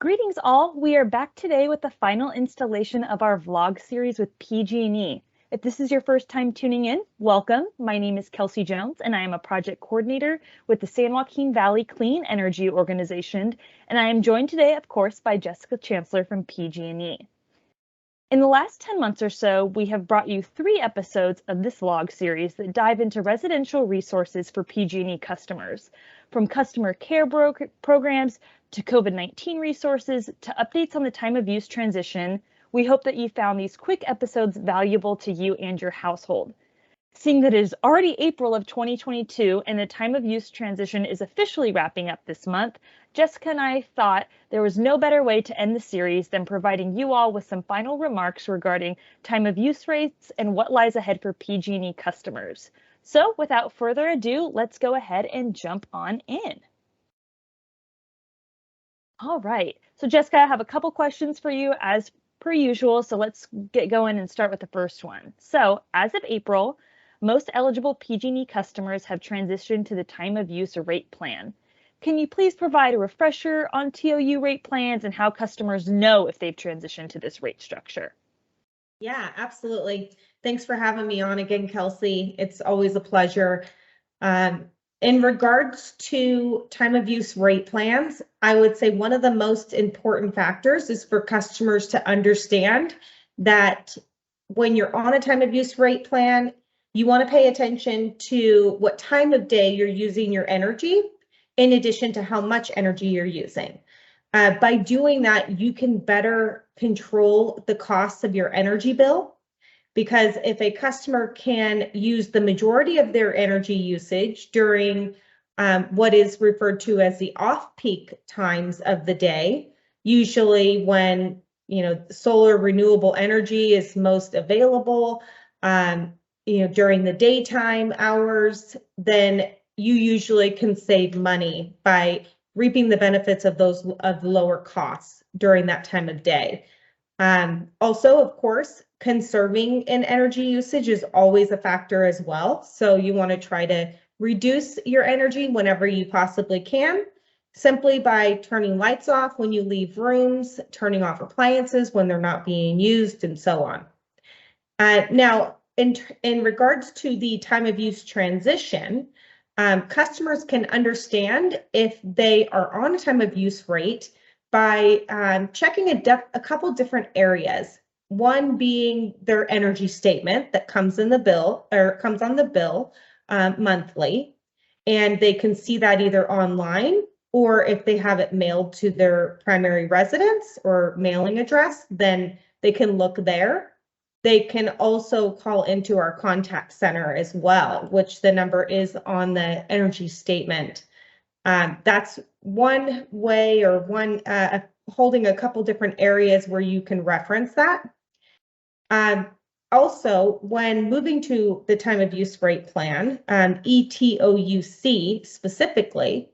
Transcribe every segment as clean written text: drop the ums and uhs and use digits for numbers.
Greetings all, we are back today with the final installation of our vlog series with PG&E. If this is your first time tuning in, welcome. My name is Kelsey Jones and I am a project coordinator with the San Joaquin Valley Clean Energy Organization, and I am joined today, of course, by Jessica Chancellor from PG&E. In the last 10 months or so, we have brought you 3 episodes of this vlog series that dive into residential resources for PG&E customers, from customer care programs to COVID-19 resources to updates on the time of use transition. We hope that you found these quick episodes valuable to you and your household. Seeing that it is already April of 2022 and the time of use transition is officially wrapping up this month, Jessica and I thought there was no better way to end the series than providing you all with some final remarks regarding time of use rates and what lies ahead for PG&E customers. So without further ado, let's go ahead and jump on in. All right, so Jessica, I have a couple questions for you as per usual, so let's get going and start with the first one. So as of April, most eligible PG&E customers have transitioned to the time of use rate plan. Can you please provide a refresher on TOU rate plans and how customers know if they've transitioned to this rate structure? Yeah, absolutely. Thanks for having me on again, Kelsey. It's always a pleasure. In regards to time of use rate plans, I would say one of the most important factors is for customers to understand that when you're on a time of use rate plan, you want to pay attention to what time of day you're using your energy, in addition to how much energy you're using. By doing that, you can better control the costs of your energy bill, because if a customer can use the majority of their energy usage during what is referred to as the off-peak times of the day, usually when solar renewable energy is most available, during the daytime hours, then you usually can save money by reaping the benefits of those lower costs during that time of day. Also, of course, conserving in energy usage is always a factor as well. So you want to try to reduce your energy whenever you possibly can, simply by turning lights off when you leave rooms, turning off appliances when they're not being used, and so on. Now, in regards to the time of use transition, customers can understand if they are on a time of use rate by checking a couple different areas. One being their energy statement that comes in the bill, or comes on the bill monthly, and they can see that either online, or if they have it mailed to their primary residence or mailing address, then they can look there. They can also call into our contact center as well, which the number is on the energy statement. That's one way, or holding a couple different areas where you can reference that. Also, when moving to the time of use rate plan, ETOUC specifically,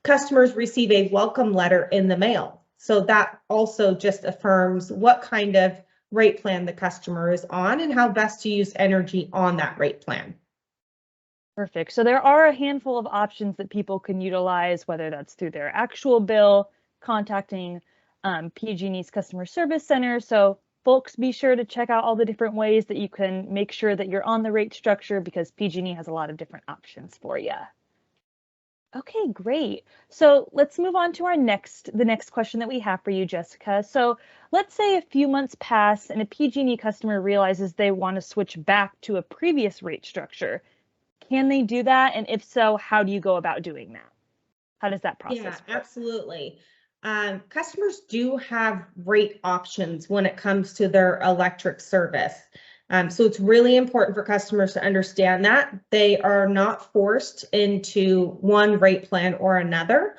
customers receive a welcome letter in the mail. So that also just affirms what kind of rate plan the customer is on and how best to use energy on that rate plan. Perfect. So there are a handful of options that people can utilize, whether that's through their actual bill, contacting PG&E's customer service center. So folks, be sure to check out all the different ways that you can make sure that you're on the rate structure, because PG&E has a lot of different options for you. Okay, great. So let's move on to the next question that we have for you, Jessica. So let's say a few months pass and a PG&E customer realizes they want to switch back to a previous rate structure. Can they do that? And if so, how do you go about doing that? How does that process work? Yeah, absolutely. Customers do have rate options when it comes to their electric service. So it's really important for customers to understand that they are not forced into one rate plan or another.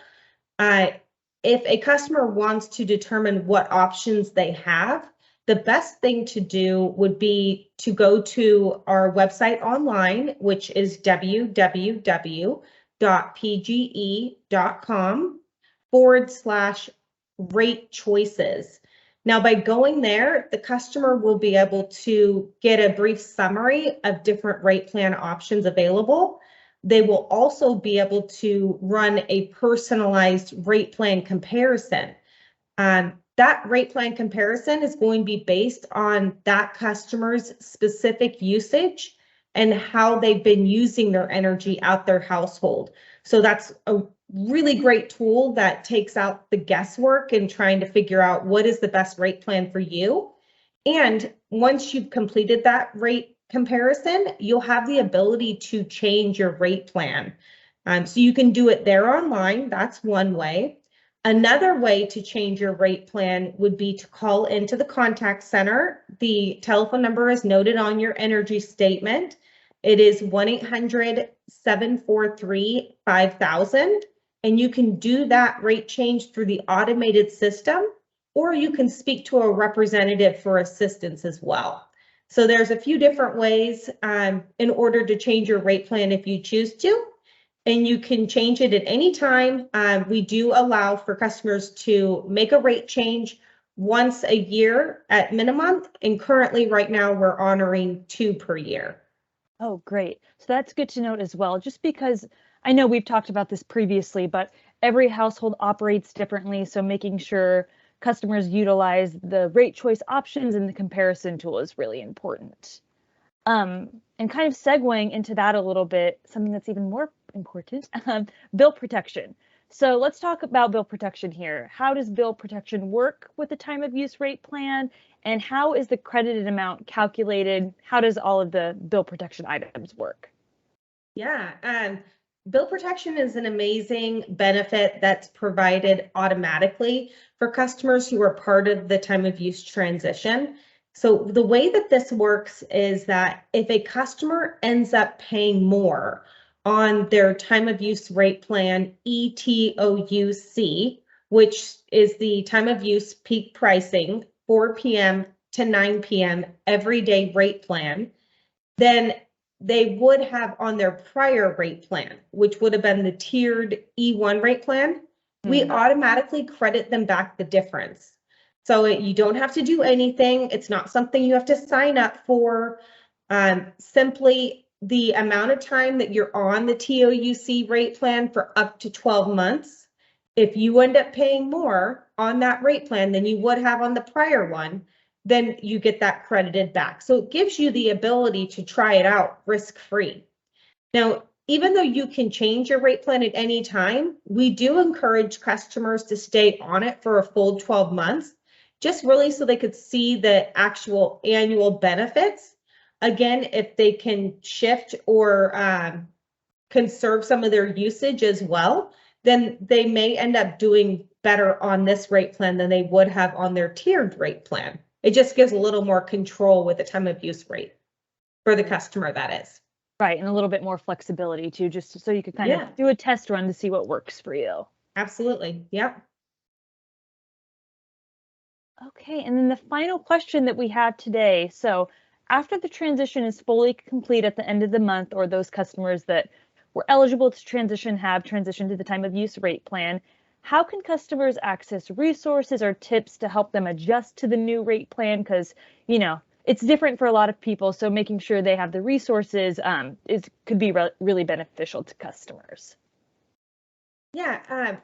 If a customer wants to determine what options they have, the best thing to do would be to go to our website online, which is www.pge.com/rate choices. Now, by going there, the customer will be able to get a brief summary of different rate plan options available. They will also be able to run a personalized rate plan comparison. That rate plan comparison is going to be based on that customer's specific usage and how they've been using their energy out their household. So that's a really great tool that takes out the guesswork in trying to figure out what is the best rate plan for you. And once you've completed that rate comparison, you'll have the ability to change your rate plan. So you can do it there online. That's one way. Another way to change your rate plan would be to call into the contact center. The telephone number is noted on your energy statement. It is 1-800-743-5000, and you can do that rate change through the automated system, or you can speak to a representative for assistance as well. So there's a few different ways in order to change your rate plan if you choose to. And you can change it at any time. We do allow for customers to make a rate change once a year at minimum. And currently right now we're honoring 2 per year. Oh, great. So that's good to note as well, just because I know we've talked about this previously, but every household operates differently. So making sure customers utilize the rate choice options and the comparison tool is really important. And kind of segueing into that a little bit, something that's even more important, bill protection. So let's talk about bill protection here. How does bill protection work with the time of use rate plan? And how is the credited amount calculated? How does all of the bill protection items work? Yeah, bill protection is an amazing benefit that's provided automatically for customers who are part of the time of use transition. So the way that this works is that if a customer ends up paying more on their time of use rate plan ETOUC, which is the time of use peak pricing, 4 p.m. to 9 p.m. everyday rate plan, then they would have on their prior rate plan, which would have been the tiered E1 rate plan, we automatically credit them back the difference. So you don't have to do anything. It's not something you have to sign up for. Simply the amount of time that you're on the TOUC rate plan for up to 12 months. If you end up paying more on that rate plan than you would have on the prior one, then you get that credited back. So it gives you the ability to try it out risk-free. Now, even though you can change your rate plan at any time, we do encourage customers to stay on it for a full 12 months, just really so they could see the actual annual benefits. Again, if they can shift or conserve some of their usage as well, then they may end up doing better on this rate plan than they would have on their tiered rate plan. It just gives a little more control with the time of use rate for the customer, that is. Right, and a little bit more flexibility too, just so you could kind of do a test run to see what works for you. Absolutely, yep. Okay, and then the final question that we have today. So after the transition is fully complete at the end of the month, or those customers that were eligible to transition have transitioned to the time of use rate plan, how can customers access resources or tips to help them adjust to the new rate plan? Because, you know, it's different for a lot of people. So making sure they have the resources could be really beneficial to customers. Yeah,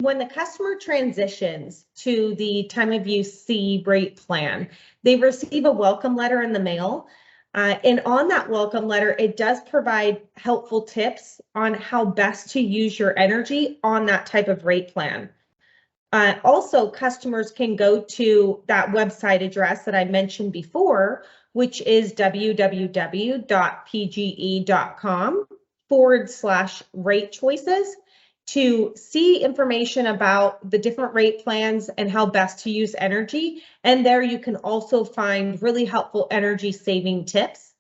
when the customer transitions to the time of use C rate plan, they receive a welcome letter in the mail. And on that welcome letter, it does provide helpful tips on how best to use your energy on that type of rate plan. Also, customers can go to that website address that I mentioned before, which is www.pge.com/rate choices, to see information about the different rate plans and how best to use energy. And there you can also find really helpful energy saving tips,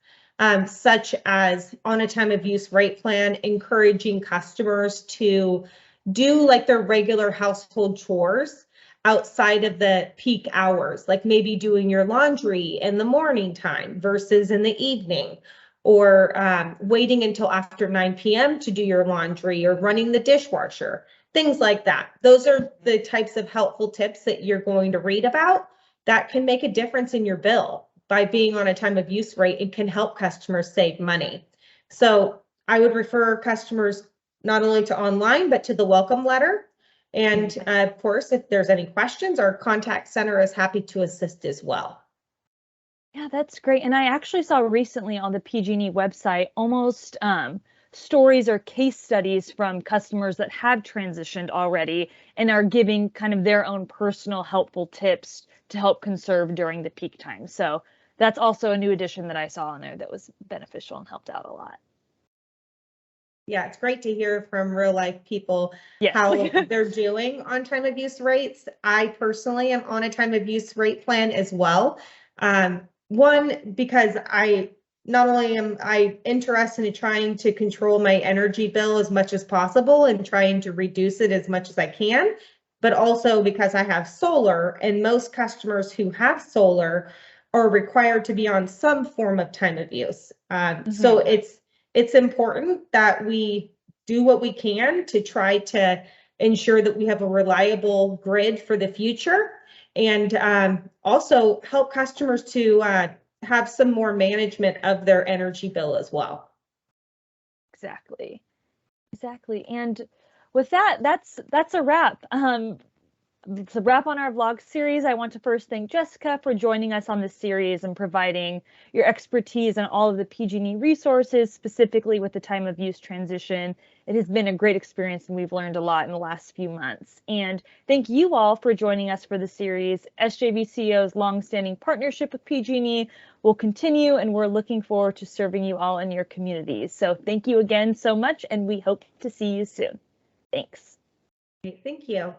such as on a time of use rate plan, encouraging customers to do like their regular household chores outside of the peak hours, like maybe doing your laundry in the morning time versus in the evening, or waiting until after 9 p.m. to do your laundry, or running the dishwasher, things like that. Those are the types of helpful tips that you're going to read about that can make a difference in your bill by being on a time of use rate. It can help customers save money. So I would refer customers not only to online, but to the welcome letter. And of course, if there's any questions, our contact center is happy to assist as well. Yeah, that's great. And I actually saw recently on the PG&E website almost stories or case studies from customers that have transitioned already and are giving kind of their own personal helpful tips to help conserve during the peak time. So that's also a new addition that I saw on there that was beneficial and helped out a lot. Yeah, it's great to hear from real life people how they're doing on time of use rates. I personally am on a time of use rate plan as well. One, because not only am I interested in trying to control my energy bill as much as possible and trying to reduce it as much as I can, but also because I have solar, and most customers who have solar are required to be on some form of time of use. So it's important that we do what we can to try to ensure that we have a reliable grid for the future, and also help customers to have some more management of their energy bill as well. Exactly. And with that, that's a wrap. It's a wrap on our vlog series. I want to first thank Jessica for joining us on this series and providing your expertise on all of the PG&E resources, specifically with the time of use transition. It has been a great experience and we've learned a lot in the last few months. And thank you all for joining us for the series. SJVCEO's longstanding partnership with PG&E will continue, and we're looking forward to serving you all in your communities. So thank you again so much, and we hope to see you soon. Thanks. Thank you.